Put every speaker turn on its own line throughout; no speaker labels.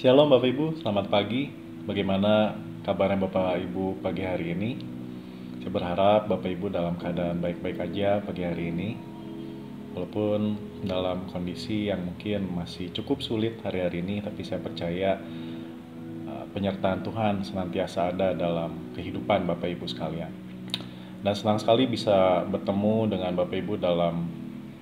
Shalom Bapak Ibu, selamat pagi. Bagaimana kabarnya Bapak Ibu pagi hari ini? Saya berharap Bapak Ibu dalam keadaan baik-baik aja pagi hari ini. Walaupun dalam kondisi yang mungkin masih cukup sulit hari-hari ini, tapi saya percaya penyertaan Tuhan senantiasa ada dalam kehidupan Bapak Ibu sekalian. Dan senang sekali bisa bertemu dengan Bapak Ibu dalam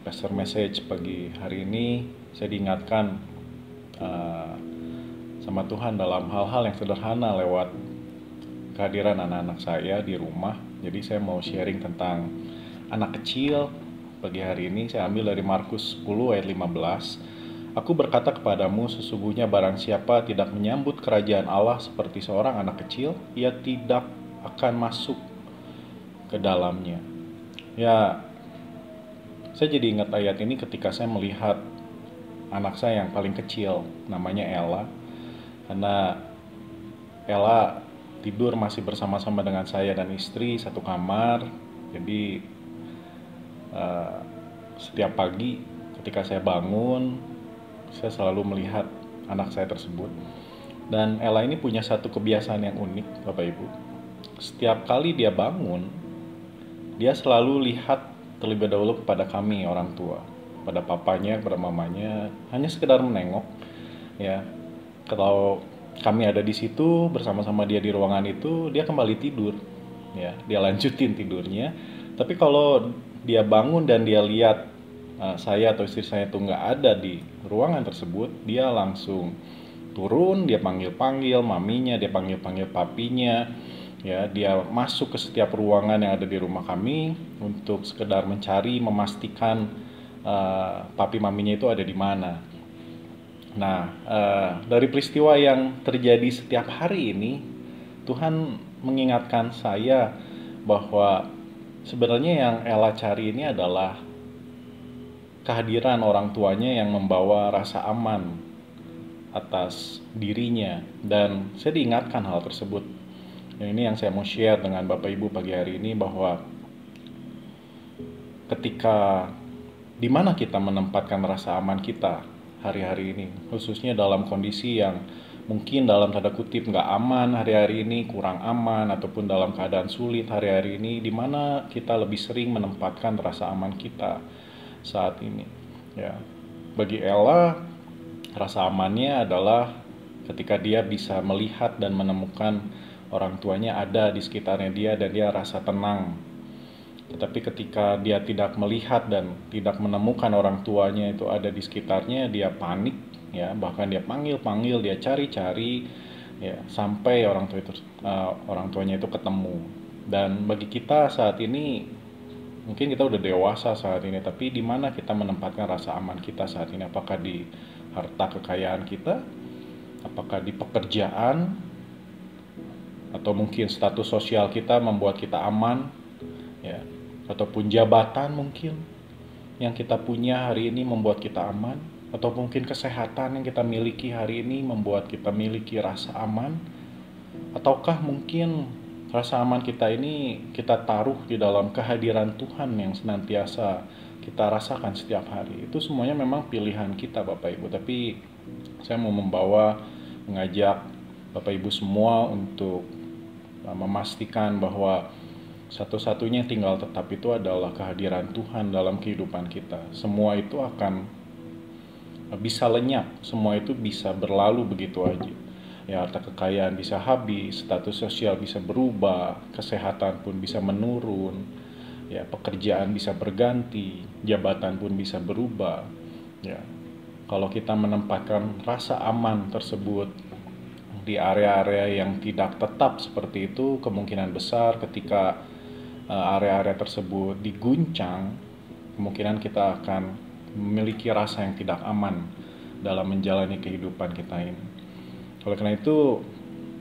Pastor Message pagi hari ini. Saya diingatkan uh, sama Tuhan dalam hal-hal yang sederhana lewat kehadiran anak-anak saya di rumah. Jadi saya mau sharing tentang anak kecil pagi hari ini. Saya ambil dari Markus 10 ayat 15. Aku berkata kepadamu, sesungguhnya barang siapa tidak menyambut kerajaan Allah seperti seorang anak kecil, ia tidak akan masuk ke dalamnya. Ya, saya jadi ingat ayat ini ketika saya melihat anak saya yang paling kecil, namanya Ella. Karena Ella tidur masih bersama-sama dengan saya dan istri satu kamar. Jadi setiap pagi ketika saya bangun, saya selalu melihat anak saya tersebut. Dan Ella ini punya satu kebiasaan yang unik, Bapak Ibu. Setiap kali dia bangun, dia selalu lihat terlebih dahulu kepada kami orang tua, pada papanya, kepada mamanya, hanya sekedar menengok. Ya, kalau kami ada di situ bersama-sama dia di ruangan itu, dia kembali tidur. Ya, dia lanjutin tidurnya. Tapi kalau dia bangun dan dia lihat saya atau istri saya itu nggak ada di ruangan tersebut, dia langsung turun, dia panggil-panggil maminya, dia panggil-panggil papinya. Ya, dia masuk ke setiap ruangan yang ada di rumah kami untuk sekedar mencari, memastikan papi maminya itu ada di mana. Nah, dari peristiwa yang terjadi setiap hari ini, Tuhan mengingatkan saya bahwa sebenarnya yang Ella cari ini adalah kehadiran orang tuanya yang membawa rasa aman atas dirinya. Dan saya diingatkan hal tersebut. Dan ini yang saya mau share dengan Bapak Ibu pagi hari ini, bahwa ketika di mana kita menempatkan rasa aman kita hari-hari ini, khususnya dalam kondisi yang mungkin dalam tanda kutip nggak aman hari-hari ini, kurang aman, ataupun dalam keadaan sulit hari-hari ini, di mana kita lebih sering menempatkan rasa aman kita saat ini. Ya, bagi Ella, rasa amannya adalah ketika dia bisa melihat dan menemukan orang tuanya ada di sekitarnya dia dan dia rasa tenang. Tetapi ketika dia tidak melihat dan tidak menemukan orang tuanya itu ada di sekitarnya, dia panik, ya, bahkan dia panggil-panggil, dia cari-cari, ya, sampai orang tuanya itu ketemu. Dan bagi kita saat ini, mungkin kita udah dewasa saat ini, tapi di mana kita menempatkan rasa aman kita saat ini? Apakah di harta kekayaan kita? Apakah di pekerjaan? Atau mungkin status sosial kita membuat kita aman? Ya, ataupun jabatan mungkin yang kita punya hari ini membuat kita aman, atau mungkin kesehatan yang kita miliki hari ini membuat kita miliki rasa aman, ataukah mungkin rasa aman kita ini kita taruh di dalam kehadiran Tuhan yang senantiasa kita rasakan setiap hari. Itu semuanya memang pilihan kita Bapak Ibu, tapi saya mau mengajak Bapak Ibu semua untuk memastikan bahwa satu-satunya yang tinggal tetap itu adalah kehadiran Tuhan dalam kehidupan kita. Semua itu akan bisa lenyap, semua itu bisa berlalu begitu aja. Ya, harta kekayaan bisa habis, status sosial bisa berubah, kesehatan pun bisa menurun, ya, pekerjaan bisa berganti, jabatan pun bisa berubah. Ya, kalau kita menempatkan rasa aman tersebut di area-area yang tidak tetap seperti itu, kemungkinan besar ketika area-area tersebut diguncang, kemungkinan kita akan memiliki rasa yang tidak aman dalam menjalani kehidupan kita ini. Oleh karena itu,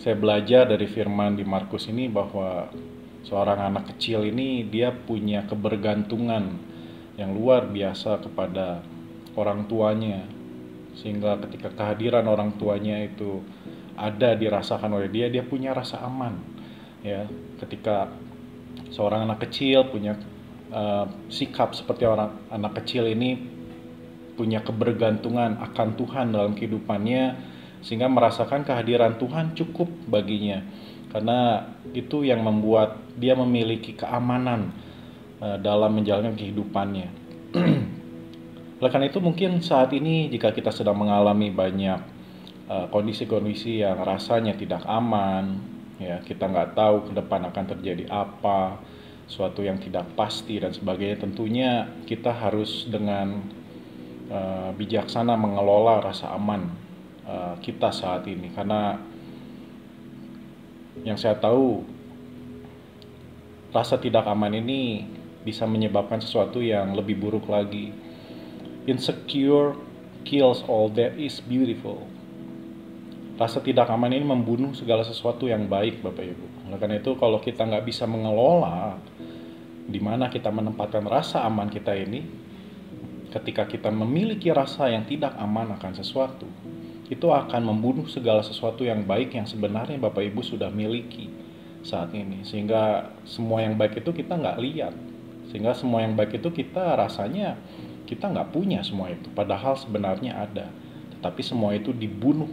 saya belajar dari firman di Markus ini bahwa seorang anak kecil ini dia punya kebergantungan yang luar biasa kepada orang tuanya, sehingga ketika kehadiran orang tuanya itu ada dirasakan oleh dia, dia punya rasa aman. Ya, ketika seorang anak kecil punya sikap seperti orang anak kecil ini, punya kebergantungan akan Tuhan dalam kehidupannya, sehingga merasakan kehadiran Tuhan cukup baginya, karena itu yang membuat dia memiliki keamanan dalam menjalankan kehidupannya. Oleh karena itu mungkin saat ini jika kita sedang mengalami banyak kondisi-kondisi yang rasanya tidak aman, ya kita nggak tahu ke depan akan terjadi apa, suatu yang tidak pasti dan sebagainya, tentunya kita harus dengan bijaksana mengelola rasa aman kita saat ini, karena yang saya tahu rasa tidak aman ini bisa menyebabkan sesuatu yang lebih buruk lagi. Insecure kills all that is beautiful. Rasa tidak aman ini membunuh segala sesuatu yang baik, Bapak Ibu. Oleh karena itu kalau kita nggak bisa mengelola di mana kita menempatkan rasa aman kita ini, ketika kita memiliki rasa yang tidak aman akan sesuatu, itu akan membunuh segala sesuatu yang baik yang sebenarnya Bapak Ibu sudah miliki saat ini. Sehingga semua yang baik itu kita nggak lihat. Sehingga semua yang baik itu kita rasanya kita nggak punya semua itu. Padahal sebenarnya ada. Tetapi semua itu dibunuh.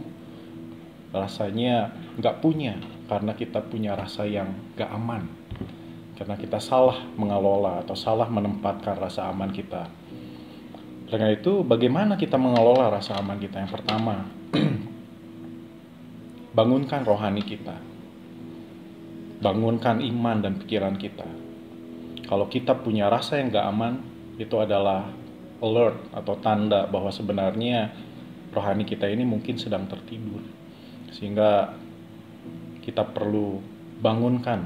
Rasanya nggak punya karena kita punya rasa yang nggak aman. Karena kita salah mengelola atau salah menempatkan rasa aman kita. Karena itu bagaimana kita mengelola rasa aman kita? Yang pertama, bangunkan rohani kita. Bangunkan iman dan pikiran kita. Kalau kita punya rasa yang gak aman, itu adalah alert atau tanda bahwa sebenarnya rohani kita ini mungkin sedang tertidur. Sehingga kita perlu bangunkan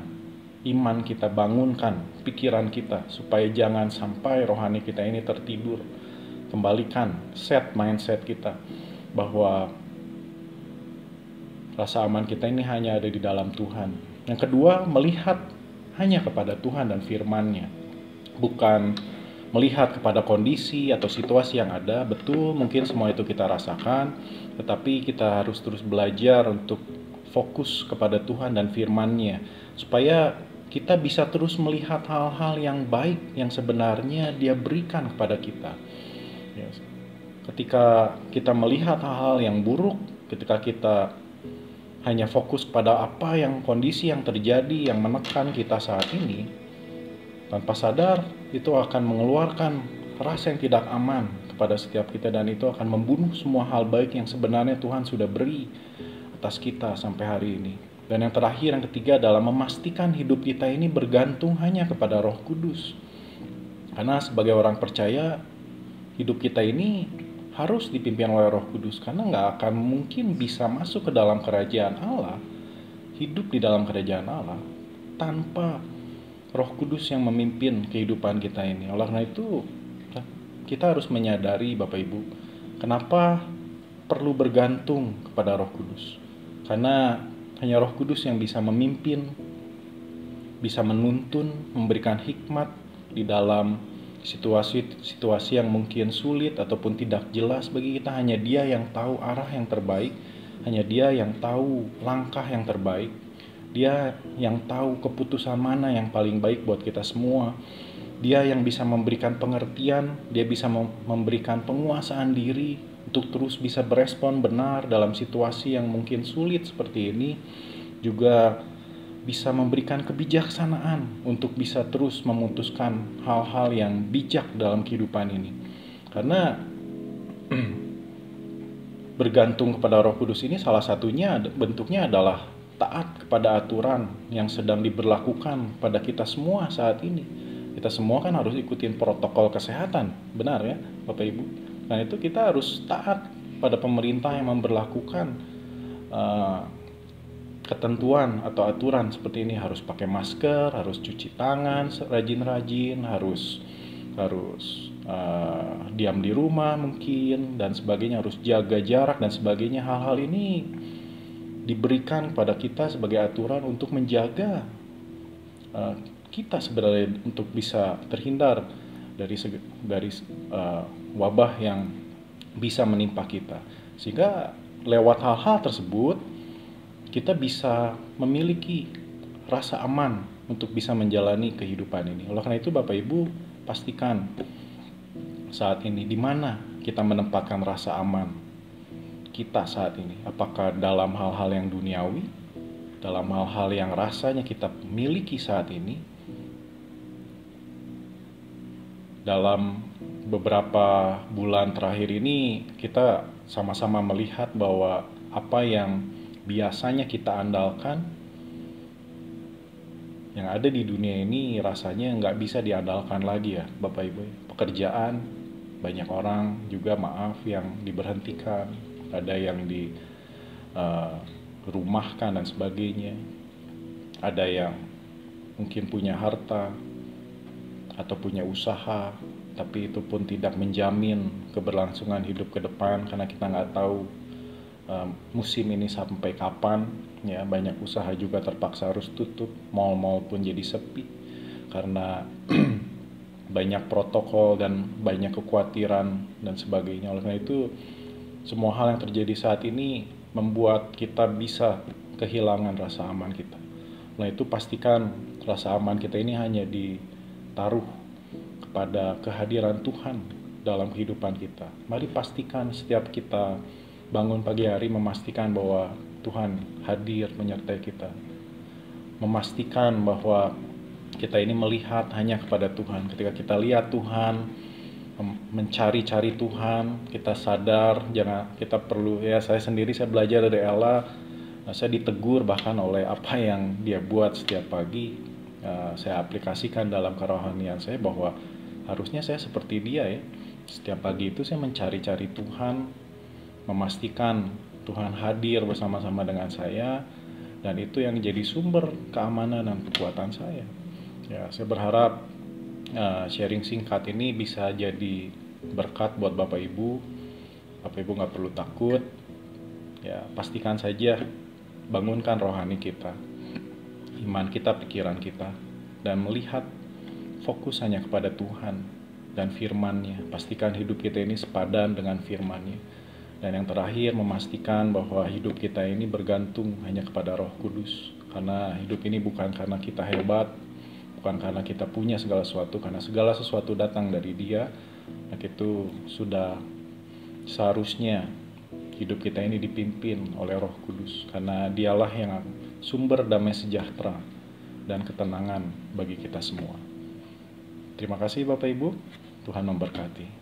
iman kita, bangunkan pikiran kita supaya jangan sampai rohani kita ini tertidur. Kembalikan mindset kita bahwa rasa aman kita ini hanya ada di dalam Tuhan. Yang kedua, melihat hanya kepada Tuhan dan firman-Nya, bukan melihat kepada kondisi atau situasi yang ada. Betul, mungkin semua itu kita rasakan, tetapi kita harus terus belajar untuk fokus kepada Tuhan dan firman-Nya, supaya kita bisa terus melihat hal-hal yang baik yang sebenarnya Dia berikan kepada kita. Ketika kita melihat hal-hal yang buruk, ketika kita hanya fokus pada apa yang kondisi yang terjadi yang menekan kita saat ini, tanpa sadar itu akan mengeluarkan rasa yang tidak aman kepada setiap kita, dan itu akan membunuh semua hal baik yang sebenarnya Tuhan sudah beri atas kita sampai hari ini. Dan yang terakhir, yang ketiga adalah memastikan hidup kita ini bergantung hanya kepada Roh Kudus. Karena sebagai orang percaya, hidup kita ini harus dipimpin oleh Roh Kudus, karena nggak akan mungkin bisa masuk ke dalam kerajaan Allah, hidup di dalam kerajaan Allah tanpa Roh Kudus yang memimpin kehidupan kita ini. Oleh karena itu kita harus menyadari, Bapak Ibu, kenapa perlu bergantung kepada Roh Kudus. Karena hanya Roh Kudus yang bisa memimpin, bisa menuntun, memberikan hikmat di dalam situasi yang mungkin sulit ataupun tidak jelas bagi kita. Hanya Dia yang tahu arah yang terbaik, hanya Dia yang tahu langkah yang terbaik, Dia yang tahu keputusan mana yang paling baik buat kita semua. Dia yang bisa memberikan pengertian, Dia bisa memberikan penguasaan diri untuk terus bisa berespon benar dalam situasi yang mungkin sulit seperti ini. Juga bisa memberikan kebijaksanaan untuk bisa terus memutuskan hal-hal yang bijak dalam kehidupan ini. Karena bergantung kepada Roh Kudus ini salah satunya bentuknya adalah taat kepada aturan yang sedang diberlakukan pada kita semua saat ini. Kita semua kan harus ikutin protokol kesehatan, benar ya Bapak Ibu? Nah itu kita harus taat pada pemerintah yang memberlakukan ketentuan atau aturan seperti ini. Harus pakai masker, harus cuci tangan rajin-rajin, harus diam di rumah mungkin dan sebagainya, harus jaga jarak dan sebagainya. Hal-hal ini diberikan pada kita sebagai aturan untuk menjaga kita sebenarnya untuk bisa terhindar dari wabah yang bisa menimpa kita. Sehingga lewat hal-hal tersebut kita bisa memiliki rasa aman untuk bisa menjalani kehidupan ini. Oleh karena itu Bapak Ibu, pastikan saat ini di mana kita menempatkan rasa aman. kita saat ini? Apakah dalam hal-hal yang duniawi, dalam hal-hal yang rasanya kita miliki saat ini? Dalam beberapa bulan terakhir ini kita sama-sama melihat bahwa apa yang biasanya kita andalkan, yang ada di dunia ini rasanya nggak bisa diandalkan lagi ya Bapak Ibu. Pekerjaan, banyak orang juga maaf yang diberhentikan, ada yang dirumahkan dan sebagainya, ada yang mungkin punya harta atau punya usaha, tapi itu pun tidak menjamin keberlangsungan hidup ke depan karena kita nggak tahu musim ini sampai kapan. Ya, banyak usaha juga terpaksa harus tutup, mal-mal pun jadi sepi karena banyak protokol dan banyak kekhawatiran dan sebagainya. Oleh karena itu, semua hal yang terjadi saat ini membuat kita bisa kehilangan rasa aman kita. Oleh itu, pastikan rasa aman kita ini hanya ditaruh kepada kehadiran Tuhan dalam kehidupan kita. Mari pastikan setiap kita bangun pagi hari memastikan bahwa Tuhan hadir menyertai kita. Memastikan bahwa kita ini melihat hanya kepada Tuhan. Ketika kita lihat Tuhan, mencari-cari Tuhan, kita sadar jangan kita perlu, ya saya sendiri saya belajar dari Ella, saya ditegur bahkan oleh apa yang dia buat setiap pagi. Saya aplikasikan dalam kerohanian saya bahwa harusnya saya seperti dia ya. Setiap pagi itu saya mencari-cari Tuhan, memastikan Tuhan hadir bersama-sama dengan saya, dan itu yang jadi sumber keamanan dan kekuatan saya. Ya, saya berharap sharing singkat ini bisa jadi berkat buat Bapak Ibu. Bapak Ibu nggak perlu takut. Ya, pastikan saja bangunkan rohani kita, iman kita, pikiran kita, dan melihat fokus hanya kepada Tuhan dan firman-Nya. Pastikan hidup kita ini sepadan dengan firman-Nya. Dan yang terakhir, memastikan bahwa hidup kita ini bergantung hanya kepada Roh Kudus. Karena hidup ini bukan karena kita hebat, bukan karena kita punya segala sesuatu, karena segala sesuatu datang dari Dia. Nah, itu sudah seharusnya hidup kita ini dipimpin oleh Roh Kudus, karena Dialah yang sumber damai sejahtera dan ketenangan bagi kita semua. Terima kasih Bapak Ibu, Tuhan memberkati.